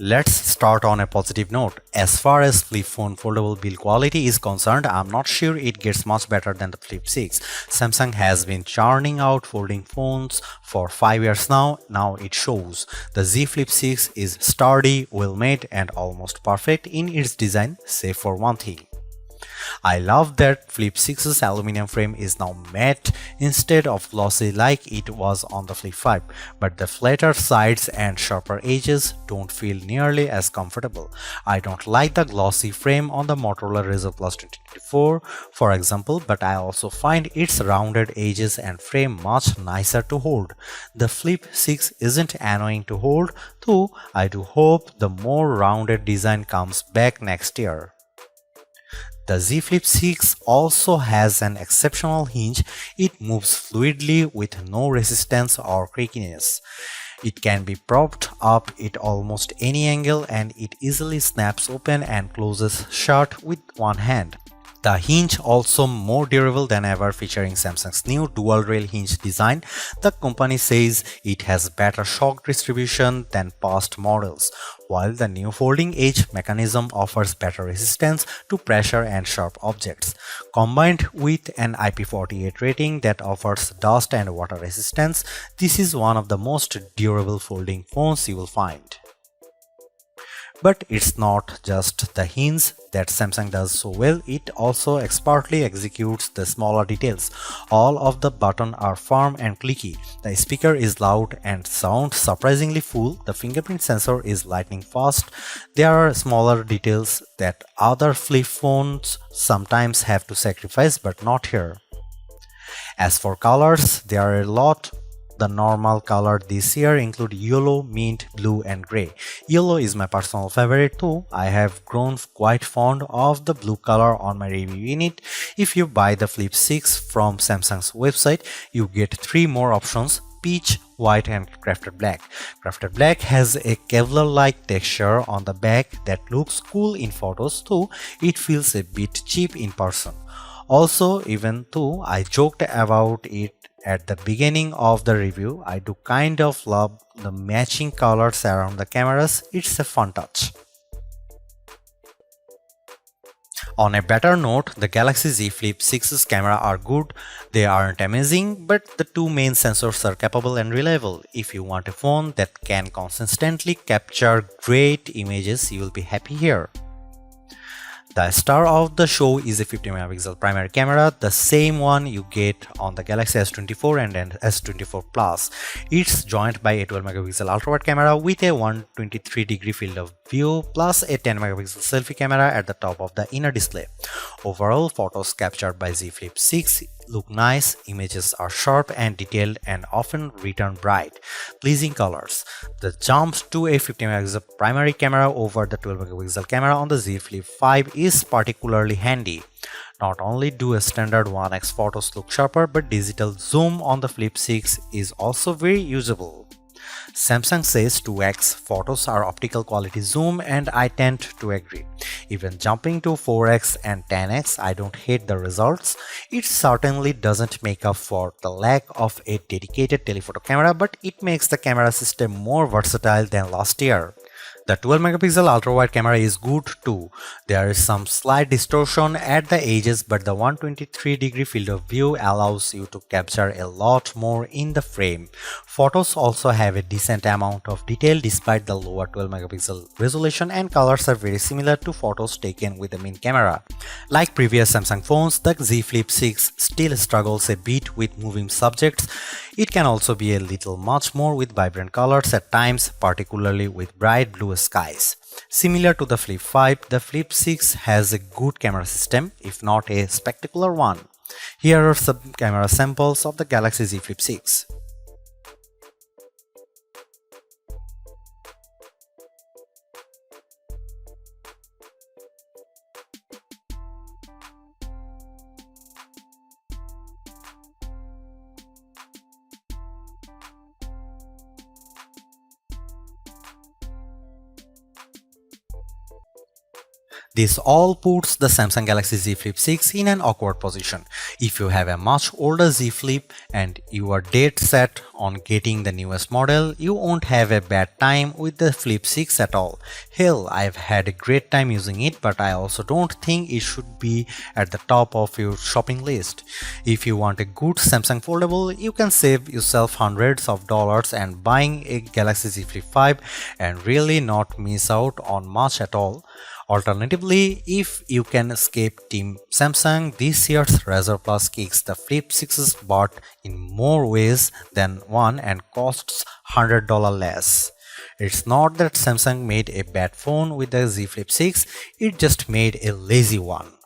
Let's start on a positive note. As far as flip phone foldable build quality is concerned, I'm not sure it gets much better than the Flip 6. Samsung has been churning out folding phones for 5 years now. Now it shows. The Z Flip 6 is sturdy, well made and almost perfect in its design, save for one thing. I love that Flip 6's aluminum frame is now matte instead of glossy like it was on the Flip 5, but the flatter sides and sharper edges don't feel nearly as comfortable. I don't like the glossy frame on the Motorola Razr Plus 2024, for example, but I also find its rounded edges and frame much nicer to hold. The Flip 6 isn't annoying to hold, though I do hope the more rounded design comes back next year. The Z Flip 6 also has an exceptional hinge. It moves fluidly with no resistance or creakiness. It can be propped up at almost any angle and it easily snaps open and closes shut with one hand. The hinge also more durable than ever, featuring Samsung's new dual rail hinge design. The company says it has better shock distribution than past models, while the new folding edge mechanism offers better resistance to pressure and sharp objects. Combined with an IP48 rating that offers dust and water resistance, this is one of the most durable folding phones you will find. But it's not just the hinge that Samsung does so well, it also expertly executes the smaller details. All of the buttons are firm and clicky, the speaker is loud and sounds surprisingly full, the fingerprint sensor is lightning fast. There are smaller details that other flip phones sometimes have to sacrifice, but not here. As for colors, there are a lot. The normal colors this year include yellow, mint, blue and grey. Yellow is my personal favorite too. I have grown quite fond of the blue color on my review unit. If you buy the Flip 6 from Samsung's website, you get 3 more options: peach, white and crafted black. Crafted black has a Kevlar-like texture on the back that looks cool in photos, though it feels a bit cheap in person. Also, even though I joked about it at the beginning of the review, I do kind of love the matching colors around the cameras. It's a fun touch. On a better note, the Galaxy Z Flip 6's camera are good. They aren't amazing, but the two main sensors are capable and reliable. If you want a phone that can consistently capture great images, you will be happy here. The star of the show is a 50MP primary camera, the same one you get on the Galaxy S24 and S24 Plus. It's joined by a 12MP ultra-wide camera with a 123-degree field of view plus a 10MP selfie camera at the top of the inner display. Overall, photos captured by Z Flip 6 look nice, images are sharp and detailed and often return bright, pleasing colors. The jump to a 50MP primary camera over the 12MP camera on the Z Flip 5 is particularly handy. Not only do a standard 1x photos look sharper, but digital zoom on the Flip 6 is also very usable. Samsung says 2x photos are optical quality zoom, and I tend to agree. Even jumping to 4x and 10x, I don't hate the results. It certainly doesn't make up for the lack of a dedicated telephoto camera, but it makes the camera system more versatile than last year. The 12MP ultra-wide camera is good too. There is some slight distortion at the edges, but the 123-degree field of view allows you to capture a lot more in the frame. Photos also have a decent amount of detail despite the lower 12MP resolution, and colors are very similar to photos taken with the main camera. Like previous Samsung phones, the Z Flip 6 still struggles a bit with moving subjects. It can also be a little much more with vibrant colors at times, particularly with bright blue skies. Similar to the Flip 5, the Flip 6 has a good camera system, if not a spectacular one. Here are some camera samples of the Galaxy Z Flip 6. This all puts the Samsung Galaxy Z Flip 6 in an awkward position. If you have a much older Z Flip and you are dead set on getting the newest model, you won't have a bad time with the Flip 6 at all. Hell, I've had a great time using it, but I also don't think it should be at the top of your shopping list. If you want a good Samsung foldable, you can save yourself hundreds of dollars and buying a Galaxy Z Flip 5 and really not miss out on much at all. Alternatively, if you can escape Team Samsung, this year's Razr Plus kicks the Flip 6's butt in more ways than one and costs $100 less. It's not that Samsung made a bad phone with the Z Flip 6, it just made a lazy one.